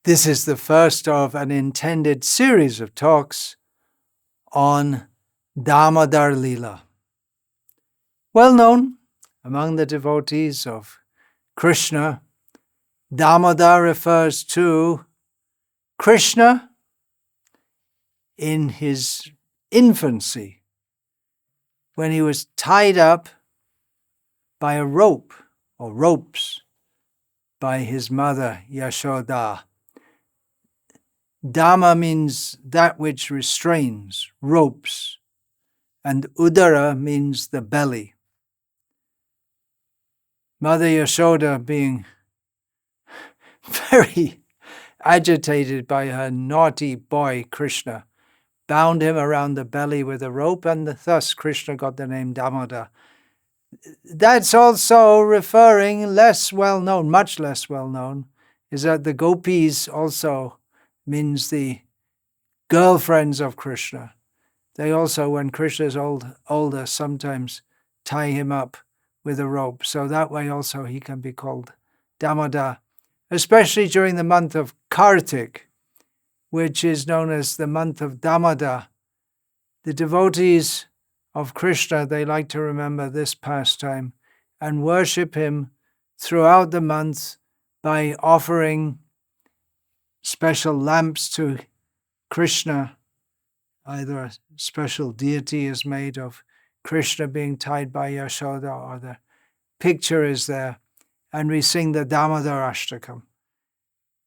This is the first of an intended series of talks on Damodara-lila. Well known among the devotees of Krishna, Damodar refers to Krishna in his infancy, when he was tied up by a rope or ropes by his mother Yashoda. Dama means that which restrains, ropes, and Udara means the belly. Mother Yashoda, being very agitated by her naughty boy Krishna, bound him around the belly with a rope, and thus Krishna got the name Damodar. That's also referring, less well known, much less well known, is that the gopis also means the girlfriends of Krishna. They also, when Krishna is older, sometimes tie him up with a rope. So that way also he can be called Damodar, especially during the month of Kartik, which is known as the month of Damodar. The devotees of Krishna, they like to remember this pastime and worship him throughout the month by offering special lamps to Krishna. Either a special deity is made of Krishna being tied by Yashoda, or the picture is there, and we sing the Damodara-ashtakam.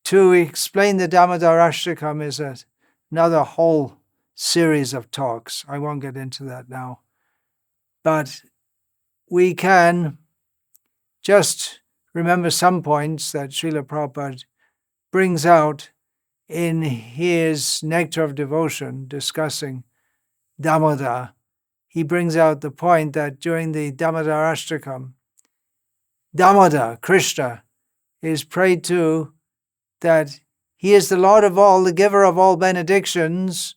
To explain the Damodara-ashtakam is another whole series of talks. I won't get into that now. But we can just remember some points that Srila Prabhupada brings out in his Nectar of Devotion discussing Damodar. He brings out the point that during the Damodara-ashtakam, Damodar, Krishna, is prayed to that he is the Lord of all, the giver of all benedictions,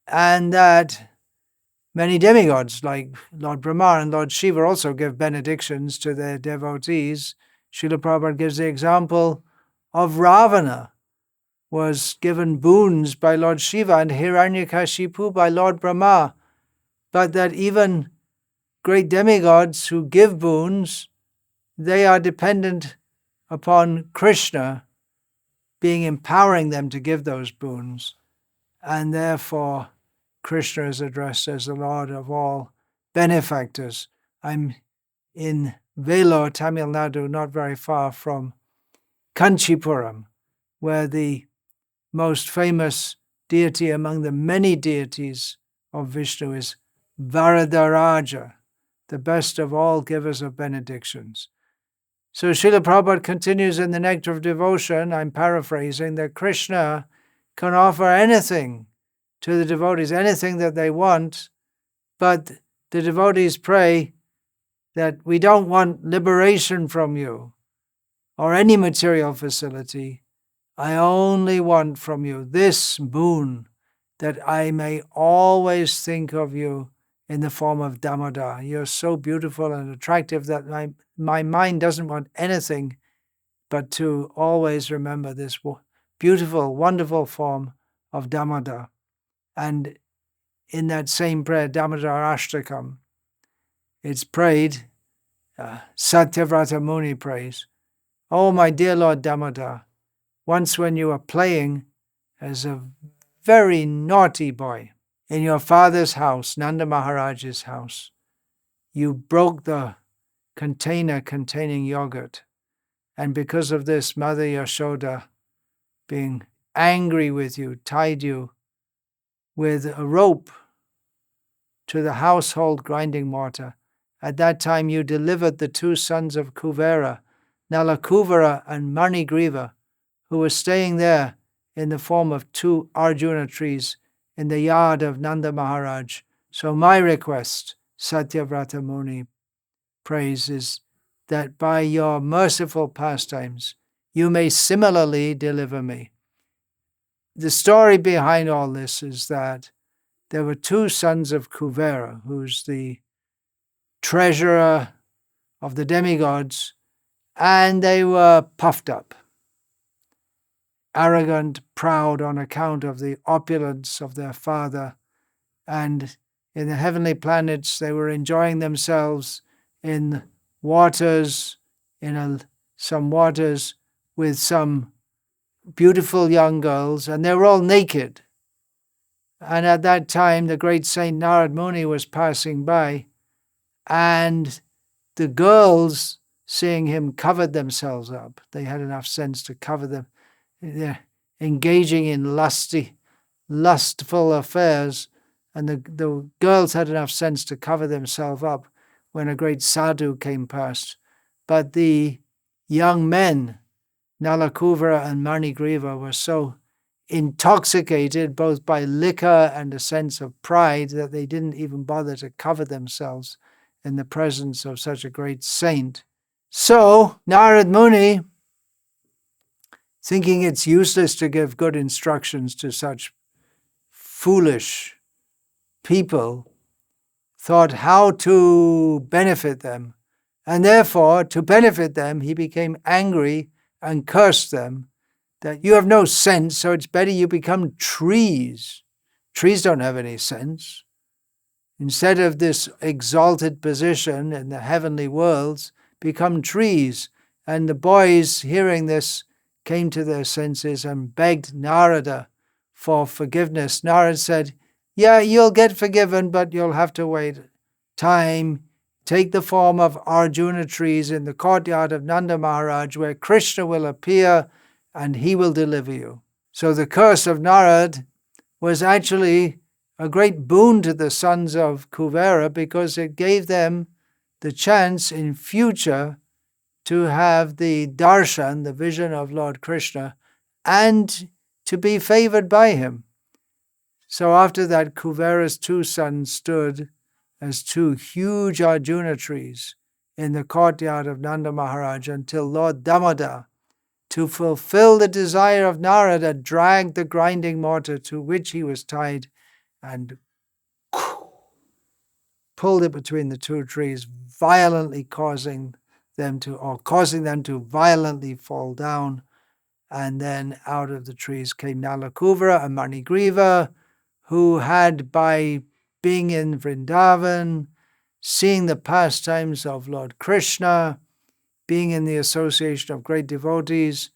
and that many demigods like Lord Brahma and Lord Shiva also give benedictions to their devotees. Srila Prabhupada gives the example of Ravana was given boons by Lord Shiva and Hiranyakashipu by Lord Brahma, but that even great demigods who give boons, they are dependent upon Krishna empowering them to give those boons, and therefore Krishna is addressed as the Lord of all benefactors. I'm in Vellore, Tamil Nadu, not very far from Kanchipuram, where the most famous deity among the many deities of Vishnu is Varadaraja, the best of all givers of benedictions. So Srila Prabhupada continues in the Nectar of Devotion, I'm paraphrasing, that Krishna can offer anything to the devotees, anything that they want, but the devotees pray that we don't want liberation from you or any material facility. I only want from you this boon, that I may always think of you in the form of Damodar. You're so beautiful and attractive that my mind doesn't want anything but to always remember this beautiful, wonderful form of Damodar. And in that same prayer, Damodara-ashtakam, it's prayed, Satyavrata Muni prays, "Oh, my dear Lord Damodar, once when you were playing as a very naughty boy in your father's house, Nanda Maharaj's house, you broke the container containing yogurt. And because of this, Mother Yashoda, being angry with you, tied you with a rope to the household grinding mortar. At that time you delivered the two sons of Kuvera, Nalakuvara and Manigriva, who were staying there in the form of two Arjuna trees in the yard of Nanda Maharaj. So my request, Satyavrata Muni prays, is that by your merciful pastimes, you may similarly deliver me." The story behind all this is that there were two sons of Kuvera, who's the treasurer of the demigods, and they were puffed up. arrogant, proud on account of the opulence of their father. And in the heavenly planets, they were enjoying themselves in waters, some waters with some beautiful young girls, and they were all naked. And at that time, the great Saint Narad Muni was passing by, and the girls, seeing him, covered themselves up. They had enough sense to cover them. They're engaging in lustful affairs, and the girls had enough sense to cover themselves up when a great sadhu came past. But the young men, Nalakuvara and Manigriva, were so intoxicated both by liquor and a sense of pride that they didn't even bother to cover themselves in the presence of such a great saint. So Narad Muni, thinking it's useless to give good instructions to such foolish people, thought how to benefit them. And therefore, to benefit them, he became angry and cursed them that you have no sense, so it's better you become trees. Trees don't have any sense. Instead of this exalted position in the heavenly worlds, become trees. And the boys, hearing this, came to their senses and begged Narada for forgiveness. Narada said, yeah, you'll get forgiven, but you'll have to wait time. Take the form of Arjuna trees in the courtyard of Nanda Maharaj, where Krishna will appear and he will deliver you. So the curse of Narad was actually a great boon to the sons of Kuvera, because it gave them the chance in future to have the darshan, the vision of Lord Krishna, and to be favored by him. So after that, Kuvera's two sons stood as two huge Arjuna trees in the courtyard of Nanda Maharaj until Lord Damodara, to fulfill the desire of Narada, dragged the grinding mortar to which he was tied and pulled it between the two trees, violently causing them to violently fall down. And then out of the trees came Nalakuvara and Manigriva, who had, by being in Vrindavan, seeing the pastimes of Lord Krishna, being in the association of great devotees,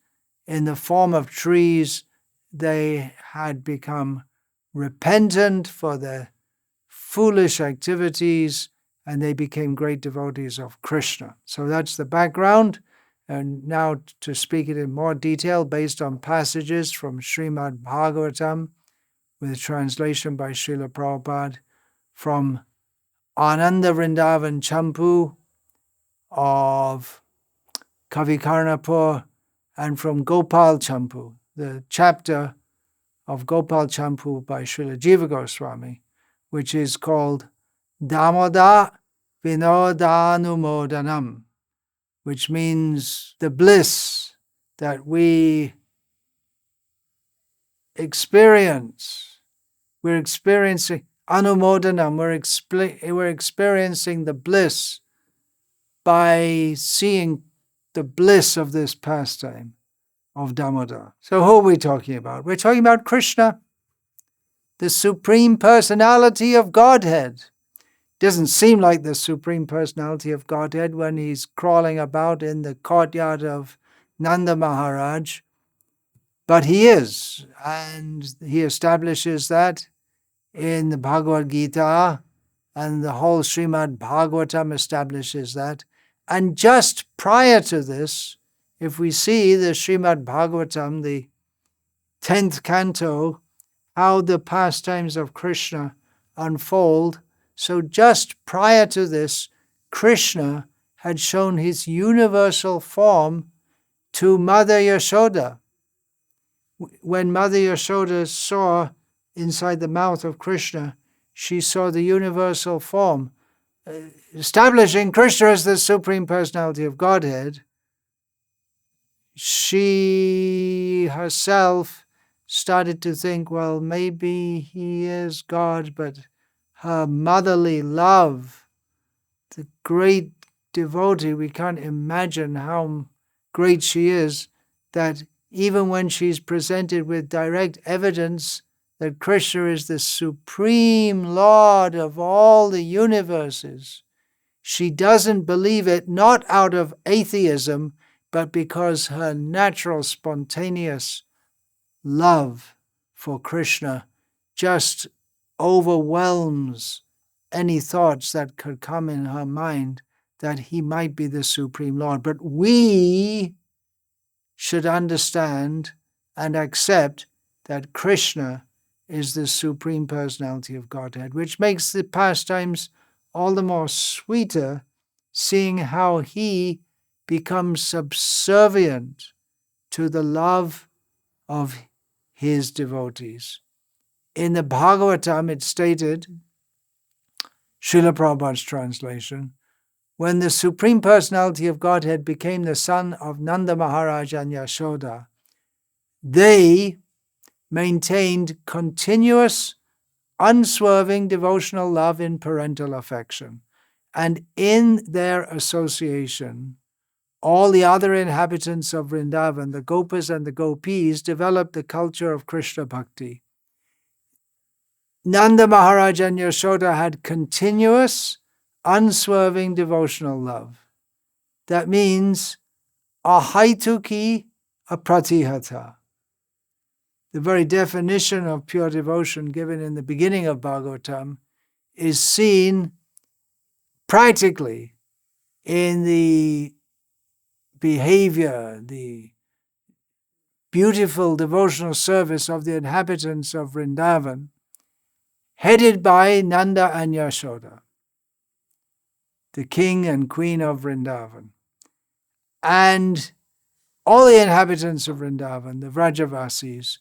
in the form of trees, they had become repentant for their foolish activities, and they became great devotees of Krishna. So that's the background. And now to speak it in more detail based on passages from Srimad Bhagavatam, with a translation by Srila Prabhupada, from Ananda Vrindavan Champu of Kavi Karnapur, and from Gopal Champu, the chapter of Gopal Champu by Srila Jiva Goswami, which is called Damodara Vinodanumodanam, which means the bliss that we experience. We're experiencing anumodanam, we're experiencing the bliss by seeing the bliss of this pastime of Damodara. So who are we talking about? We're talking about Krishna, the Supreme Personality of Godhead. Doesn't seem like the Supreme Personality of Godhead when he's crawling about in the courtyard of Nanda Maharaj, but he is, and he establishes that in the Bhagavad Gita, and the whole Srimad Bhagavatam establishes that. And just prior to this, if we see the Srimad Bhagavatam, the 10th canto, how the pastimes of Krishna unfold, so just prior to this, Krishna had shown his universal form to Mother Yashoda. When Mother Yashoda saw inside the mouth of Krishna, she saw the universal form, establishing Krishna as the Supreme Personality of Godhead. She herself started to think, well, maybe he is God, but her motherly love, the great devotee, we can't imagine how great she is, that even when she's presented with direct evidence that Krishna is the supreme Lord of all the universes, she doesn't believe it, not out of atheism, but because her natural, spontaneous love for Krishna just overwhelms any thoughts that could come in her mind that he might be the Supreme Lord. But we should understand and accept that Krishna is the Supreme Personality of Godhead, which makes the pastimes all the more sweeter, seeing how he becomes subservient to the love of his devotees. In the Bhagavatam, it's stated, Srila Prabhupada's translation, when the Supreme Personality of Godhead became the son of Nanda Maharaj and Yashoda, they maintained continuous, unswerving devotional love in parental affection. And in their association, all the other inhabitants of Vrindavan, the Gopas and the Gopis, developed the culture of Krishna Bhakti. Nanda Maharaj and Yashoda had continuous, unswerving devotional love. That means ahaituki apratihata. The very definition of pure devotion given in the beginning of Bhagavatam is seen practically in the behavior, the beautiful devotional service of the inhabitants of Vrindavan, headed by Nanda and Yashoda, the king and queen of Vrindavan. And all the inhabitants of Vrindavan, the Vrajavasis,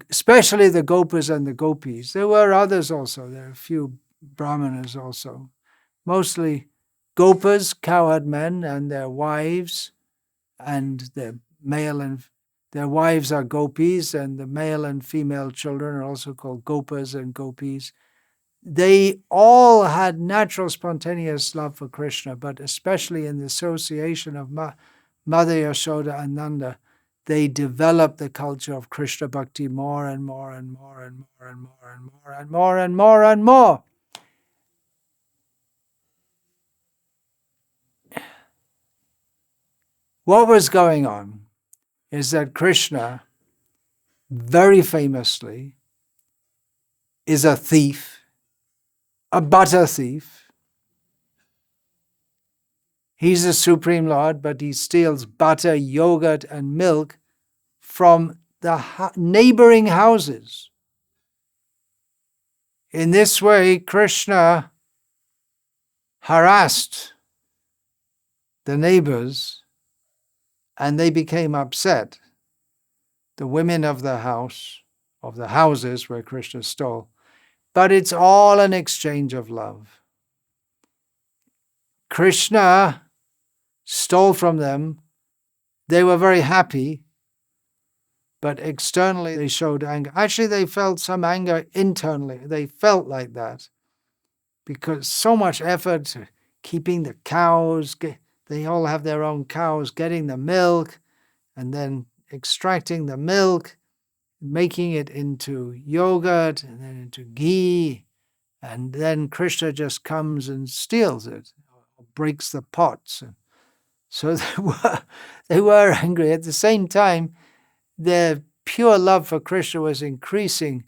especially the Gopas and the Gopis. There were others also. There are a few Brahmanas also. Mostly Gopas, cowherd men, and their wives, and their wives are Gopis, and the male and female children are also called Gopas and Gopis. They all had natural, spontaneous love for Krishna, but especially in the association of Mother Yashoda and Nanda, they developed the culture of Krishna Bhakti more and more and more and more and more and more and more and more and more. What was going on is that Krishna, very famously, is a thief, a butter thief. He's the Supreme Lord, but he steals butter, yogurt, and milk from the neighboring houses. In this way, Krishna harassed the neighbors, and they became upset. The women of the houses where Krishna stole. But it's all an exchange of love. Krishna stole from them. They were very happy, but externally they showed anger. Actually, they felt some anger internally. They felt like that because so much effort keeping the cows. They all have their own cows, getting the milk and then extracting the milk, making it into yogurt and then into ghee. And then Krishna just comes and steals it, or breaks the pots. So they were angry. At the same time, their pure love for Krishna was increasing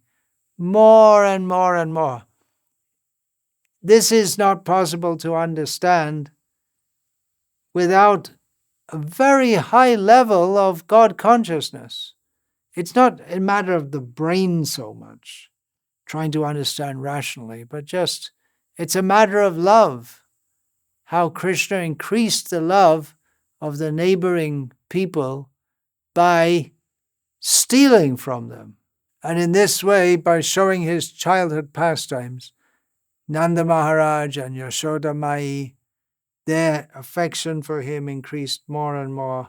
more and more and more. This is not possible to understand without a very high level of God consciousness. It's not a matter of the brain so much, trying to understand rationally, but just it's a matter of love. How Krishna increased the love of the neighboring people by stealing from them. And in this way, by showing his childhood pastimes, Nanda Maharaj and Yashoda Mai, their affection for him increased more and more,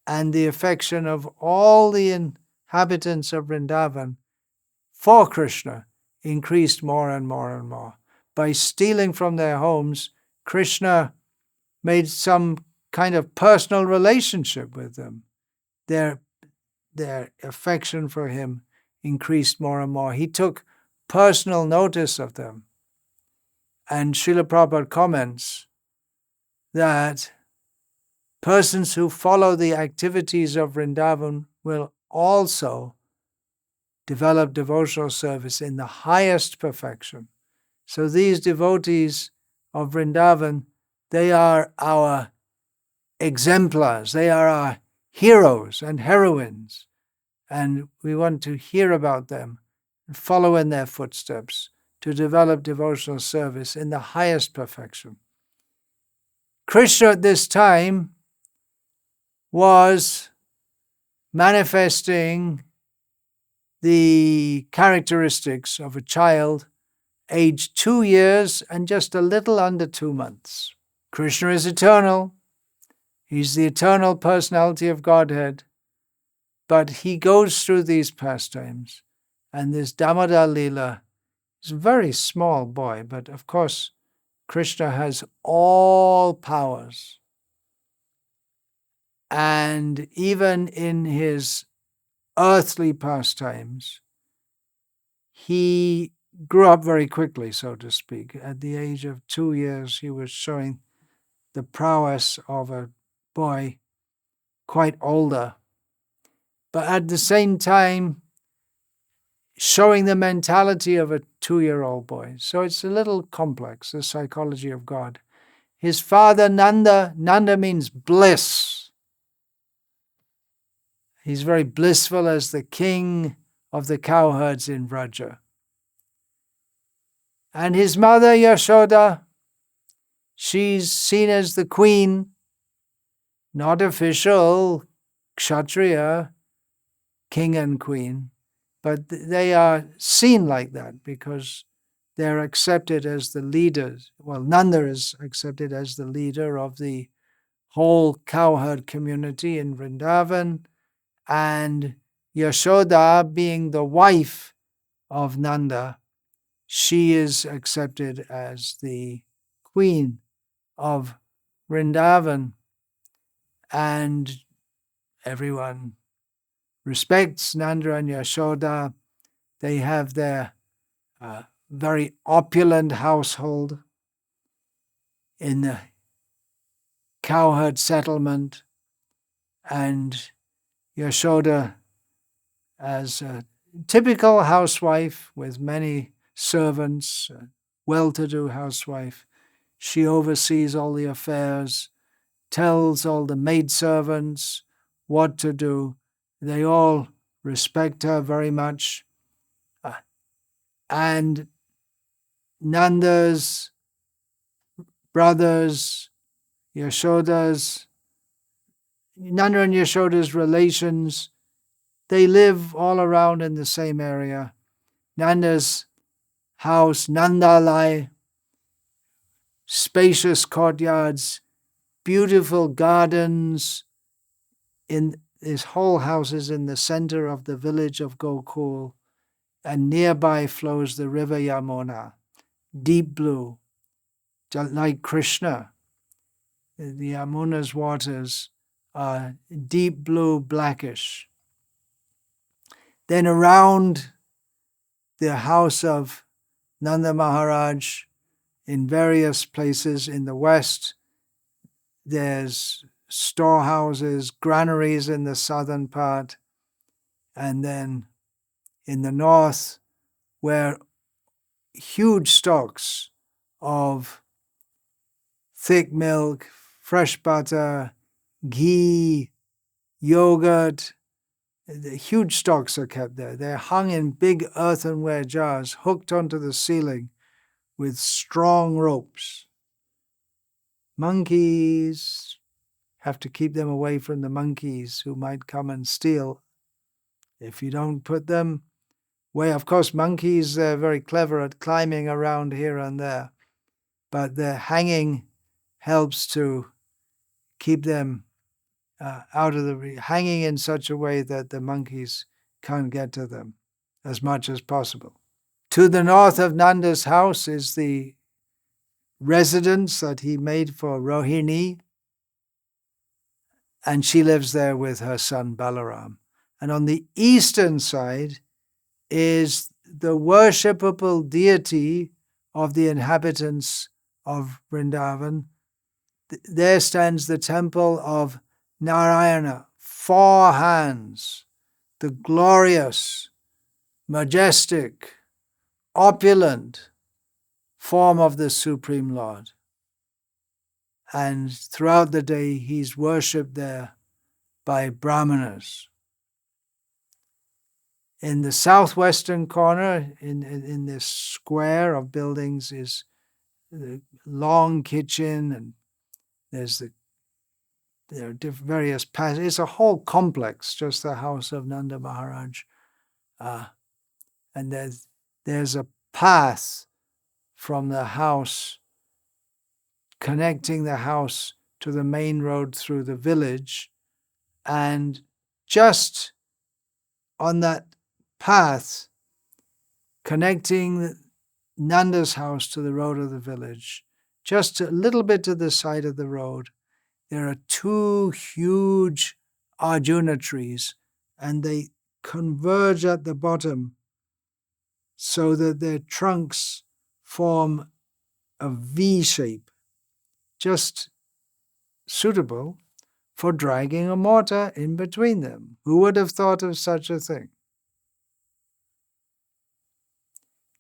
and the affection of all the inhabitants of Vrindavan for Krishna increased more and more and more. By stealing from their homes, Krishna made some kind of personal relationship with them. Their their affection for him increased more and more. He took personal notice of them. And Srila Prabhupada comments that persons who follow the activities of Vrindavan will also develop devotional service in the highest perfection. So these devotees of Vrindavan, they are our exemplars, they are our heroes and heroines, and we want to hear about them and follow in their footsteps to develop devotional service in the highest perfection. Krishna at this time was manifesting the characteristics of a child aged 2 years and just a little under 2 months. Krishna is eternal. He's the eternal personality of Godhead. But he goes through these pastimes. And this Damodara-lila is a very small boy, but of course, Krishna has all powers. And even in his earthly pastimes, he grew up very quickly, so to speak. At the age of 2 years, he was showing the prowess of a boy quite older, but at the same time, showing the mentality of a 2-year-old boy. So it's a little complex, the psychology of God. His father, Nanda means bliss. He's very blissful as the king of the cowherds in Vraja. And his mother, Yashoda, she's seen as the queen, not official, kshatriya, king and queen, but they are seen like that because they're accepted as the leaders. Well, Nanda is accepted as the leader of the whole cowherd community in Vrindavan, and Yashoda, being the wife of Nanda, she is accepted as the queen of Vrindavan, and everyone respects Nanda and Yashoda. They have their very opulent household in the cowherd settlement, and Yashoda, as a typical housewife with many servants, a well-to-do housewife, she oversees all the affairs, tells all the maidservants what to do. They all respect her very much. And Nanda's brothers, Nanda and Yashoda's relations, they live all around in the same area. Nanda's house, Nandalai, spacious courtyards, beautiful gardens. In his whole house is in the center of the village of Gokul, and nearby flows the river Yamuna, deep blue, like Krishna. The Yamuna's waters are deep blue, blackish. Then around the house of Nanda Maharaj, in various places in the west, there's storehouses, granaries in the southern part, and then in the north, where huge stocks of thick milk, fresh butter, ghee, yogurt, the huge stocks are kept there. They're hung in big earthenware jars, hooked onto the ceiling with strong ropes. Monkeys, have to keep them away from the monkeys who might come and steal if you don't put them away. Of course, monkeys are very clever at climbing around here and there, but the hanging helps to keep them out of the hanging in such a way that the monkeys can't get to them as much as possible. To the north of Nanda's house is the residence that he made for Rohini, and she lives there with her son Balaram. And on the eastern side is the worshipable deity of the inhabitants of Vrindavan. There stands the temple of Narayana, 4 hands, the glorious, majestic, opulent form of the Supreme Lord. And throughout the day, he's worshipped there by Brahmanas. In the southwestern corner, in this square of buildings, is the long kitchen, and there are various passages. It's a whole complex, just the house of Nanda Maharaj. And there's a path from the house, connecting the house to the main road through the village. And just on that path, connecting Nanda's house to the road of the village, just a little bit to the side of the road, there are 2 huge Arjuna trees, and they converge at the bottom so that their trunks form a V shape, just suitable for dragging a mortar in between them. Who would have thought of such a thing?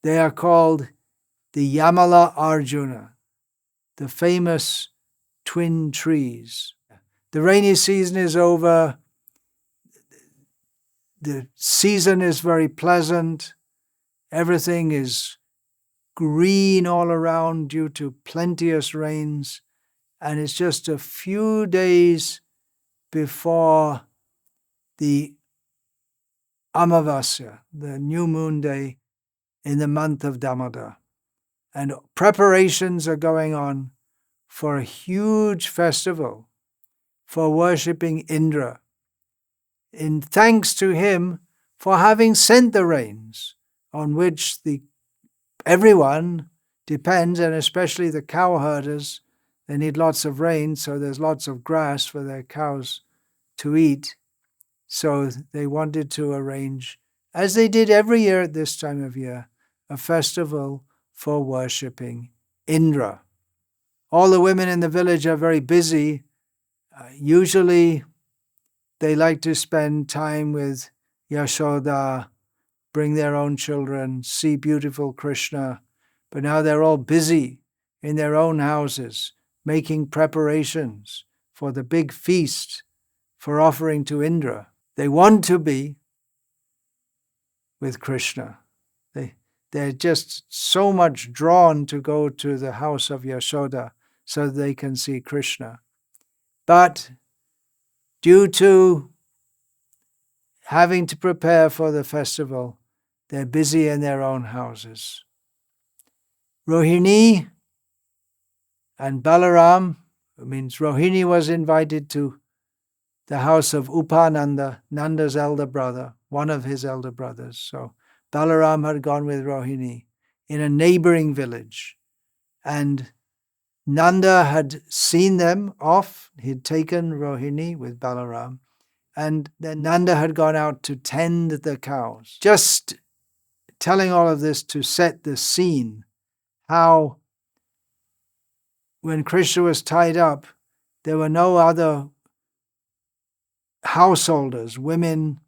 They are called the Yamala Arjuna, the famous twin trees. The rainy season is over. The season is very pleasant. Everything is green all around due to plenteous rains. And it's just a few days before the Amavasya, the new moon day in the month of Damodara. And preparations are going on for a huge festival for worshipping Indra, in thanks to him for having sent the rains on which everyone depends, and especially the cow herders. They need lots of rain, so there's lots of grass for their cows to eat. So they wanted to arrange, as they did every year at this time of year, a festival for worshipping Indra. All the women in the village are very busy. Usually they like to spend time with Yashoda, bring their own children, see beautiful Krishna. But now they're all busy in their own houses, making preparations for the big feast for offering to Indra. They want to be with Krishna. They're just so much drawn to go to the house of Yashoda so that they can see Krishna. But due to having to prepare for the festival, they're busy in their own houses. Rohini and Balaram, it means Rohini was invited to the house of Upananda, Nanda's elder brother, one of his elder brothers. So Balaram had gone with Rohini in a neighboring village. And Nanda had seen them off. He'd taken Rohini with Balaram. And then Nanda had gone out to tend the cows. Just telling all of this to set the scene, how when Krishna was tied up, there were no other householders, women,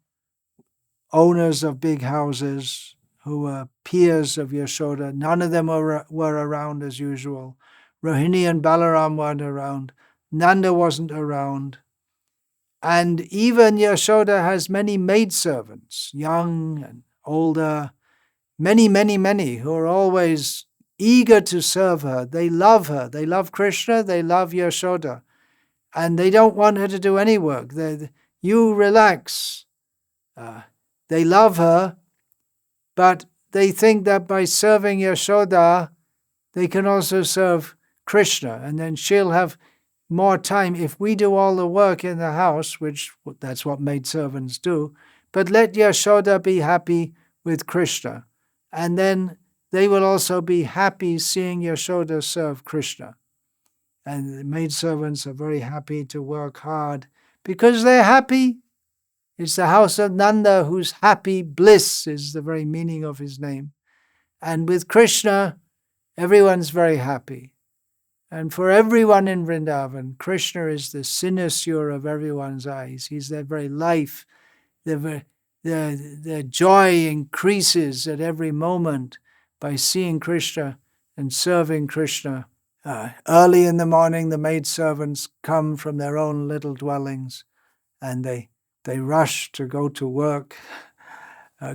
owners of big houses who were peers of Yashoda. None of them were around as usual. Rohini and Balaram weren't around. Nanda wasn't around. And even Yashoda has many maidservants, young and older, many, who are always eager to serve her. They love her. They love Krishna. They love Yashoda. And they don't want her to do any work. You relax. They love her, but they think that by serving Yashoda, they can also serve Krishna, and then she'll have more time if we do all the work in the house, which that's what maidservants do, but let Yashoda be happy with Krishna. And then they will also be happy seeing Yashoda serve Krishna. And the maidservants are very happy to work hard because they're happy It's the house of Nanda, whose happy bliss is the very meaning of his name. And with Krishna, everyone's very happy. And for everyone in Vrindavan, Krishna is the cynosure of everyone's eyes. He's their very life. Their joy increases at every moment by seeing Krishna and serving Krishna. Early in the morning, the maidservants come from their own little dwellings and they rush to go to work.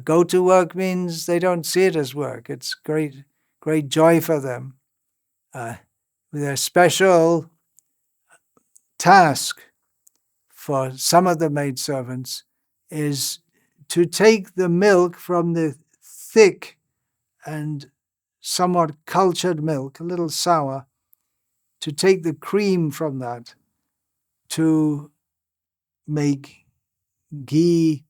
Go to work means they don't see it as work. It's great joy for them. Their special task for some of the maidservants is to take the milk from the thick and somewhat cultured milk, a little sour, to take the cream from that to make ghee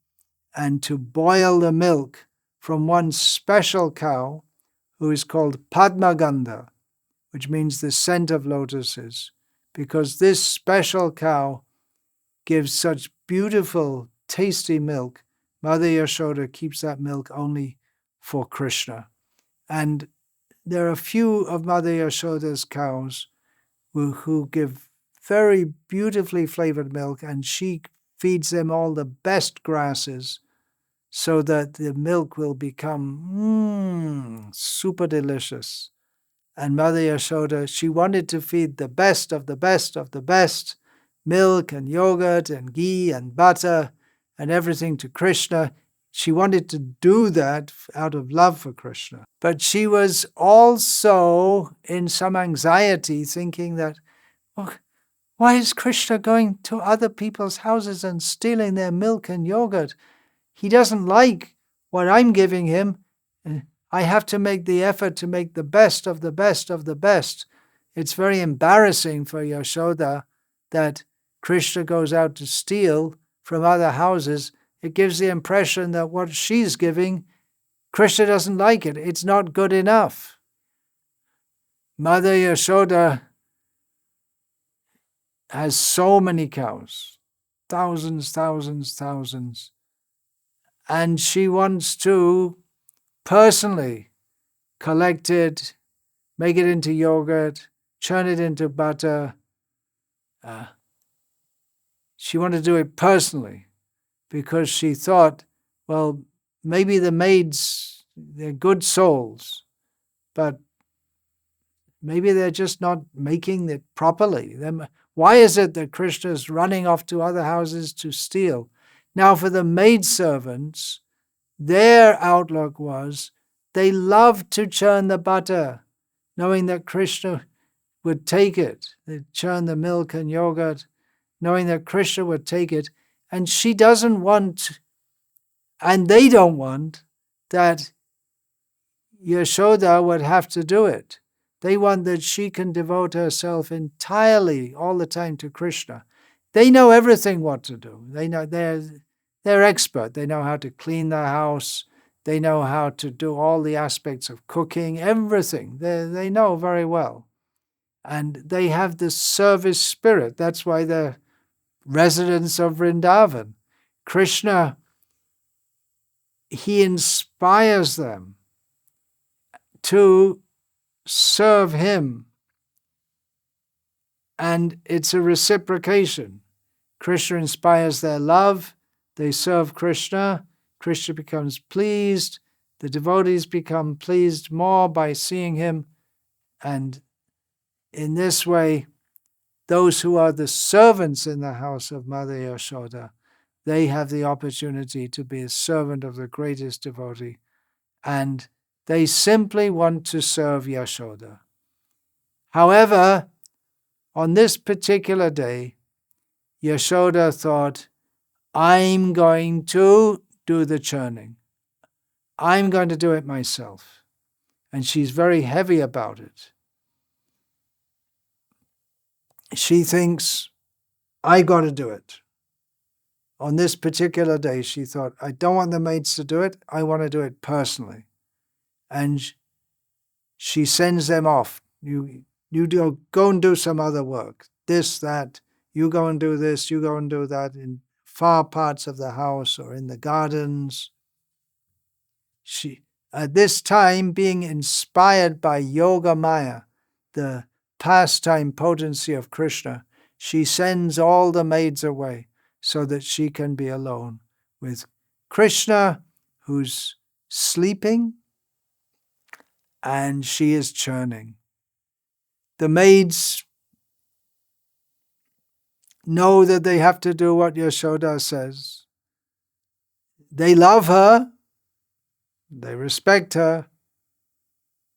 and to boil the milk from one special cow who is called Padmagandha, which means the scent of lotuses, because this special cow gives such beautiful, tasty milk. Mother Yashoda keeps that milk only for Krishna. And there are a few of Mother Yashoda's cows who give very beautifully flavored milk, and she feeds them all the best grasses so that the milk will become super delicious. And Mother Yashoda, she wanted to feed the best of the best of the best, milk and yogurt and ghee and butter and everything to Krishna. She wanted to do that out of love for Krishna. But she was also in some anxiety, thinking that, why is Krishna going to other people's houses and stealing their milk and yogurt? He doesn't like what I'm giving him. I have to make the effort to make the best of the best of the best. It's very embarrassing for Yashoda that Krishna goes out to steal from other houses. It gives the impression that what she's giving, Krishna doesn't like it. It's not good enough. Mother Yashoda has so many cows, thousands. And she wants to personally collect it, make it into yogurt, churn it into butter. She wanted to do it personally because she thought, well, maybe the maids, they're good souls, but maybe they're just not making it properly. Why is it that Krishna is running off to other houses to steal? Now, for the maidservants, their outlook was they loved to churn the butter, knowing that Krishna would take it. They'd churn the milk and yogurt, knowing that Krishna would take it. And she doesn't want, and they don't want, that Yashoda would have to do it. They want that she can devote herself entirely all the time to Krishna. They know everything what to do. They know they're expert. They know how to clean the house. They know how to do all the aspects of cooking, everything. They know very well. And they have this service spirit. That's why they're residents of Vrindavan. Krishna, he inspires them to serve him. And it's a reciprocation. Krishna inspires their love. They serve Krishna. Krishna becomes pleased. The devotees become pleased more by seeing him. And in this way, those who are the servants in the house of Mother Yashoda, they have the opportunity to be a servant of the greatest devotee. And they simply want to serve Yashoda. However, on this particular day, Yashoda thought, I'm going to do the churning. I'm going to do it myself. And she's very heavy about it. She thinks, I got to do it. On this particular day, she thought, I don't want the maids to do it. I want to do it personally. And she sends them off. You go and do some other work. This, that. You go and do this. You go and do that. And far parts of the house or in the gardens. She, at this time, being inspired by Yoga Maya, the pastime potency of Krishna, she sends all the maids away so that she can be alone with Krishna, who's sleeping, and she is churning. The maids know that they have to do what Yashoda says. They love her, they respect her,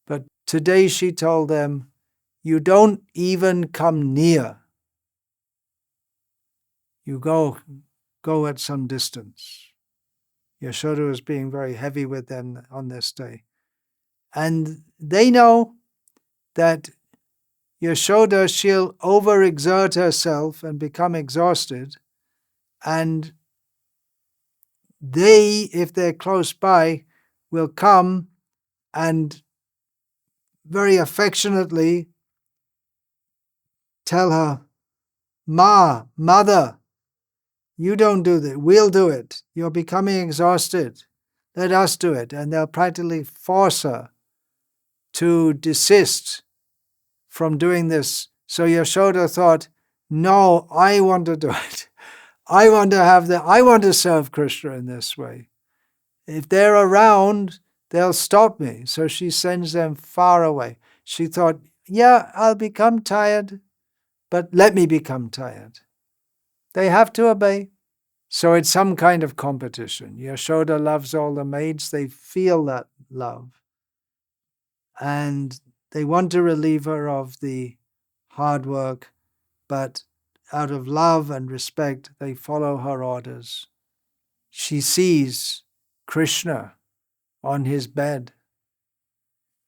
but today she told them, you don't even come near. You go at some distance. Yashoda was being very heavy with them on this day. And they know that Yashoda, she'll overexert herself and become exhausted. And they, if they're close by, will come and very affectionately tell her, Mother, you don't do that. We'll do it. You're becoming exhausted. Let us do it. And they'll practically force her to desist from doing this. So Yashoda thought, no, I want to do it. I want to serve Krishna in this way. If they're around, they'll stop me. So she sends them far away. She thought, yeah, I'll become tired, but let me become tired. They have to obey. So it's some kind of competition. Yashoda loves all the maids. They feel that love. And they want to relieve her of the hard work, but out of love and respect, they follow her orders. She sees Krishna on his bed,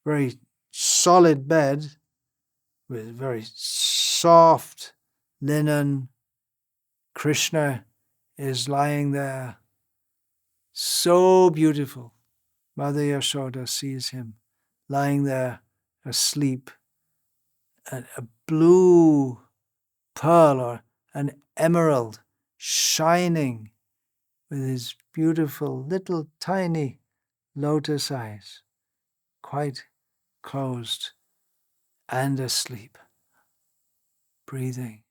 very solid bed with very soft linen. Krishna is lying there, so beautiful. Mother Yashoda sees him lying there asleep, a blue pearl or an emerald shining with his beautiful little tiny lotus eyes, quite closed and asleep, breathing.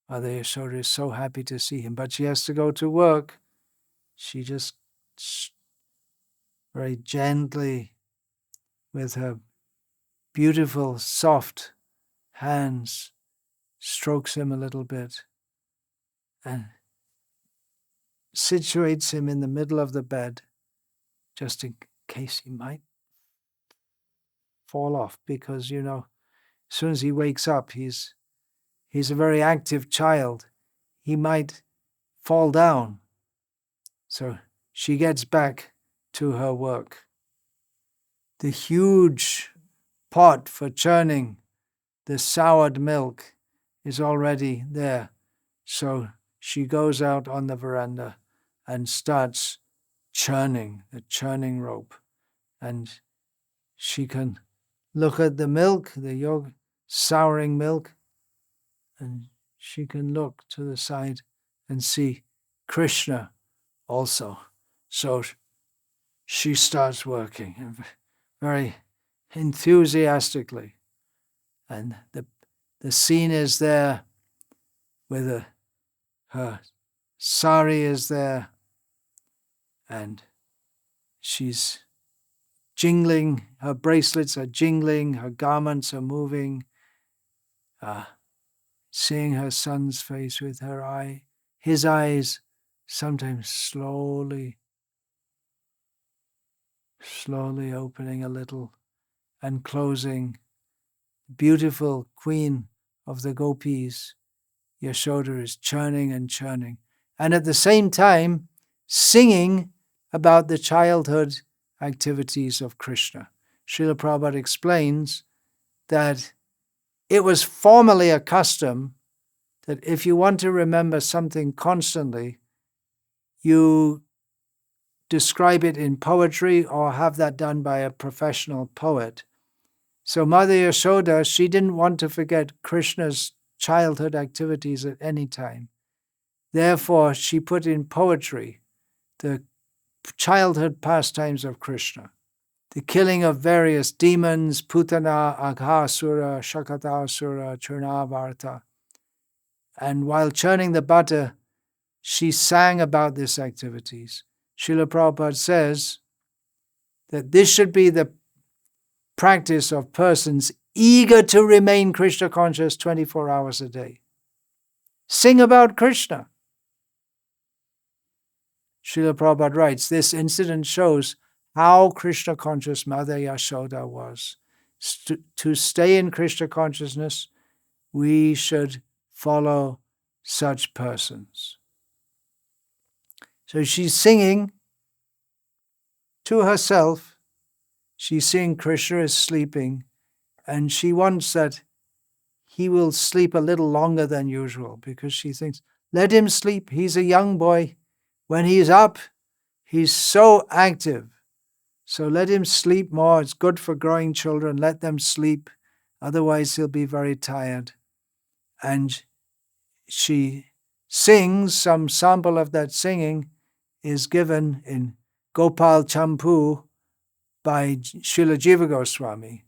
Mother Yashoda is so happy to see him, but she has to go to work. She just very gently, with her beautiful, soft hands, strokes him a little bit and situates him in the middle of the bed, just in case he might fall off, because, as soon as he wakes up, he's a very active child. He might fall down. So she gets back to her work. The huge pot for churning the soured milk is already there. So she goes out on the veranda and starts churning the churning rope. And she can look at the milk, the souring milk, and she can look to the side and see Krishna also. So she starts working very enthusiastically. And the scene is there with her sari is there, and she's jingling, her bracelets are jingling, her garments are moving, seeing her son's face with his eyes sometimes slowly opening a little and closing. Beautiful queen of the gopis, Yashoda, is churning and churning, and at the same time singing about the childhood activities of Krishna. Srila Prabhupada explains that it was formerly a custom that if you want to remember something constantly, you describe it in poetry or have that done by a professional poet. So Mother Yashoda, she didn't want to forget Krishna's childhood activities at any time. Therefore, she put in poetry the childhood pastimes of Krishna, the killing of various demons, Putana, Aghasura, Shakatasura, Churnavarta. And while churning the butter, she sang about these activities. Srila Prabhupada says that this should be the practice of persons eager to remain Krishna conscious 24 hours a day. Sing about Krishna. Srila Prabhupada writes, this incident shows how Krishna conscious Mother Yashoda was. To stay in Krishna consciousness, we should follow such persons. So she's singing to herself. She's seeing Krishna is sleeping, and she wants that he will sleep a little longer than usual, because she thinks, let him sleep. He's a young boy. When he's up, he's so active. So let him sleep more. It's good for growing children. Let them sleep. Otherwise, he'll be very tired. And she sings. Some sample of that singing is given in Gopal Champu by Srila Jiva Goswami.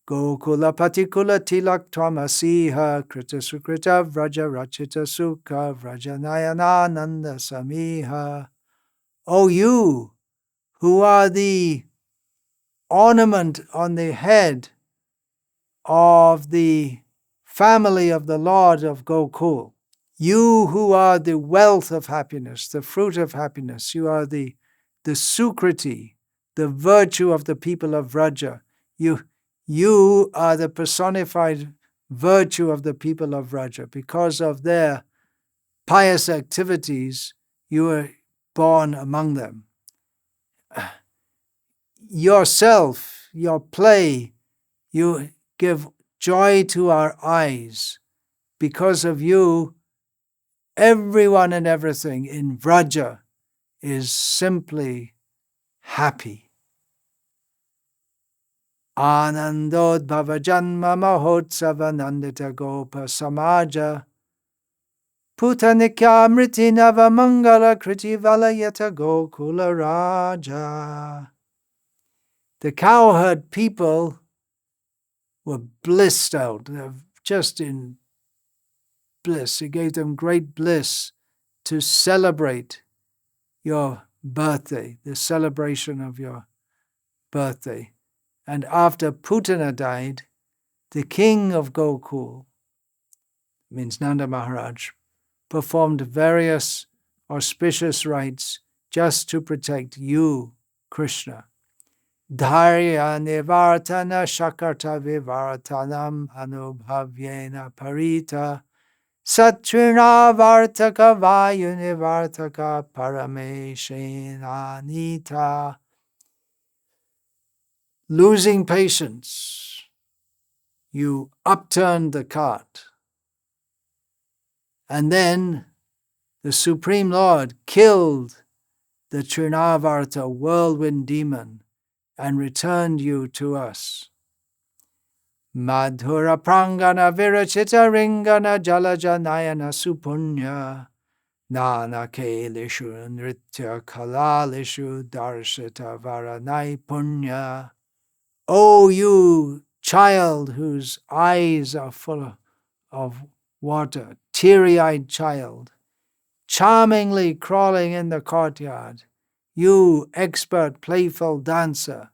Gokula patikula tilak twamasiha krita sukrita vraja rachita sukha vrajanayana nanda samiha. O you who are the ornament on the head of the family of the Lord of Gokul, you who are the wealth of happiness, the fruit of happiness, you are the sukriti, the virtue of the people of Vraja. You are the personified virtue of the people of Vraja. Because of their pious activities, you were born among them. Yourself, your play, you give joy to our eyes. Because of you, everyone and everything in Vraja is simply happy. Anandod bhavajanma mahotsava nandita gopa samaja Putanikya mriti nava mangala kriti valayata gokula raja. The cowherd people were blissed out. They're just in bliss. It gave them great bliss to celebrate your birthday, the celebration of your birthday. And after Putana died, the king of Gokul, means Nanda Maharaj, performed various auspicious rites just to protect you, Krishna. Dharya nivartana shakarta vivartanam anubhavyena parita satrina vartaka vayu nivartaka parameshena nita. Losing patience, you upturned the cart. And then the Supreme Lord killed the Trinavarta whirlwind demon and returned you to us. Madhura prangana virachita ringana jalaja nayana supunya nana kelishu nritya kalalishu darshita varanai punya. O you child whose eyes are full of water, teary-eyed child, charmingly crawling in the courtyard, you expert playful dancer,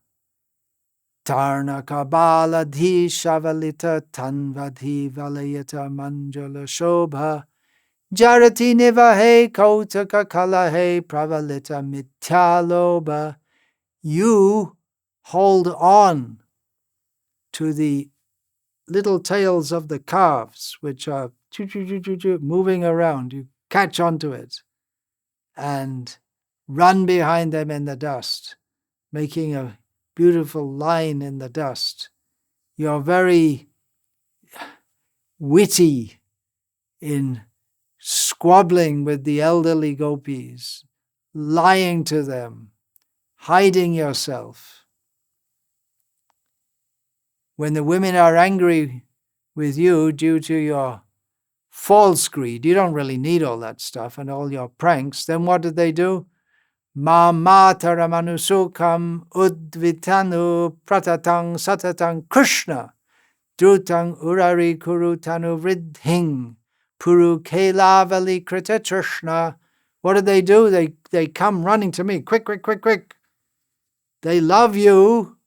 Tarnaka baladhi shavalita tanvadhi valayata manjala shobha jarati nivahe kautaka kalahe pravalita mityaloba. You hold on to the little tails of the calves, which are moving around. You catch onto it and run behind them in the dust, making a beautiful line in the dust. You're very witty in squabbling with the elderly gopis, lying to them, hiding yourself. When the women are angry with you due to your false greed, you don't really need all that stuff and all your pranks, then what did they do? Ma mataramanusukam udvitanu pratatang satatang Krishna drutang urari kurutanu vridhing puru kelavali krita trishna. What did they do? They come running to me, quick, quick, quick, quick. They love you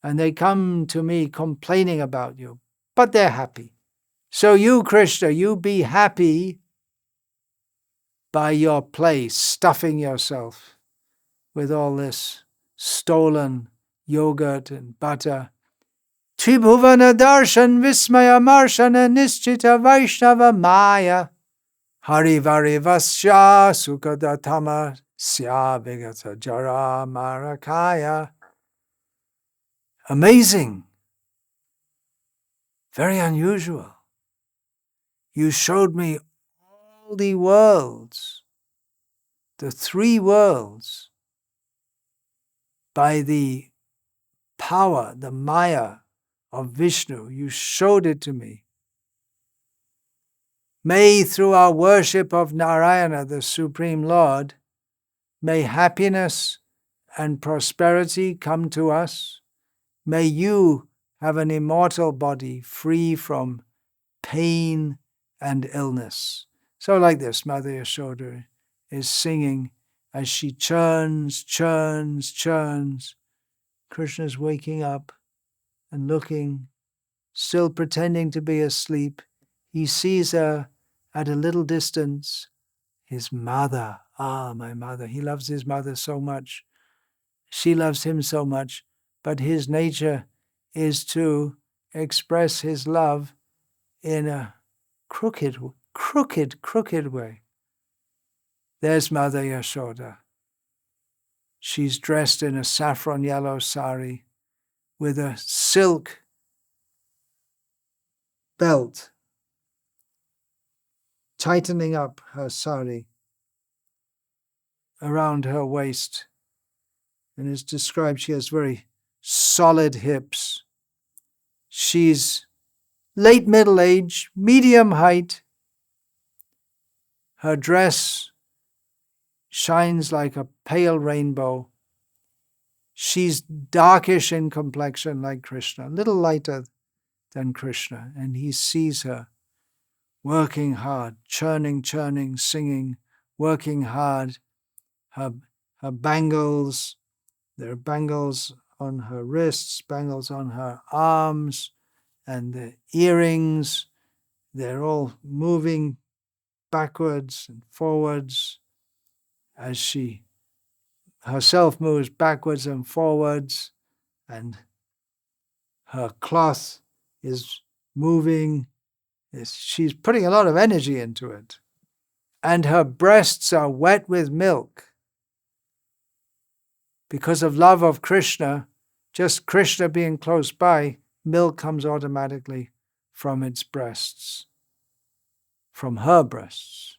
and they come to me complaining about you, but they're happy. So you, Krishna, you be happy by your play, stuffing yourself with all this stolen yogurt and butter. Tribhuvana darshan vismaya marshana nischita vaishnava maya hari varivasya sukadatama sya vigata jara marakaya. Amazing. Very unusual. You showed me all the worlds, the three worlds, by the power, the Maya of Vishnu. You showed it to me. May through our worship of Narayana, the Supreme Lord, may happiness and prosperity come to us. May you have an immortal body free from pain and illness. So like this, Mother Yashoda is singing as she churns, churns, churns. Krishna's waking up and looking, still pretending to be asleep. He sees her at a little distance. His mother, my mother. He loves his mother so much. She loves him so much. But his nature is to express his love in a crooked way. There's Mother Yashoda. She's dressed in a saffron yellow sari with a silk belt, tightening up her sari around her waist. And it's described she has very solid hips. She's late middle age, medium height. Her dress shines like a pale rainbow. She's darkish in complexion like Krishna, a little lighter than Krishna. And he sees her working hard, churning, singing, working hard. Her bangles, there are bangles on her wrists, bangles on her arms, and the earrings, they're all moving backwards and forwards as she herself moves backwards and forwards, and her cloth is moving. She's putting a lot of energy into it. And her breasts are wet with milk. Because of love of Krishna, just Krishna being close by, milk comes automatically from its breasts, from her breasts.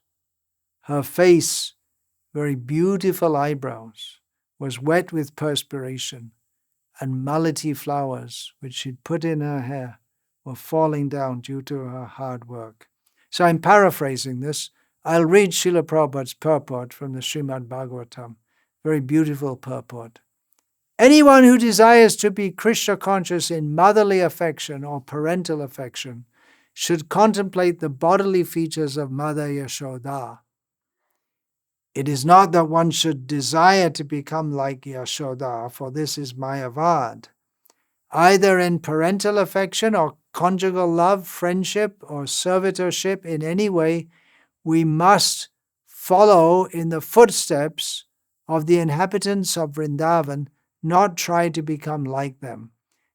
Her face, very beautiful eyebrows, was wet with perspiration, and malati flowers, which she'd put in her hair, were falling down due to her hard work. So I'm paraphrasing this. I'll read Srila Prabhupada's purport from the Srimad Bhagavatam. Very beautiful purport. Anyone who desires to be Krishna conscious in motherly affection or parental affection should contemplate the bodily features of Mother Yashoda. It is not that one should desire to become like Yashoda, for this is Mayavad. Either in parental affection or conjugal love, friendship, or servitorship in any way, we must follow in the footsteps of the inhabitants of Vrindavan, not try to become like them.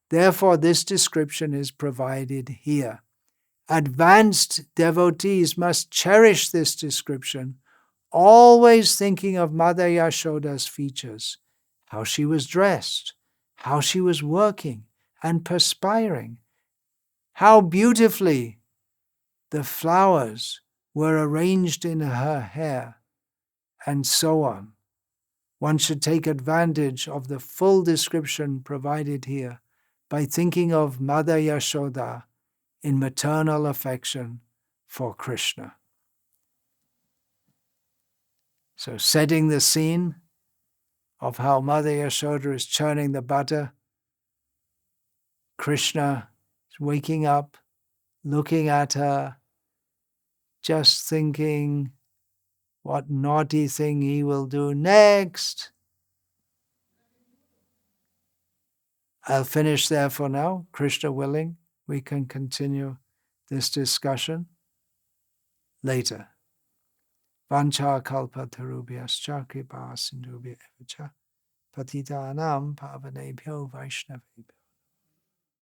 Therefore, this description is provided here. Advanced devotees must cherish this description, always thinking of Mother Yashoda's features, how she was dressed, how she was working and perspiring, how beautifully the flowers were arranged in her hair, and so on. One should take advantage of the full description provided here by thinking of Mother Yashoda in maternal affection for Krishna. So setting the scene of how Mother Yashoda is churning the butter, Krishna is waking up, looking at her, just thinking what naughty thing he will do next. I'll finish there for now. Krishna willing, we can continue this discussion later. Vancha kalpa tarubhyascha kripa sindhubhya evacha patitanam pavanebhyo vaishnavebhyo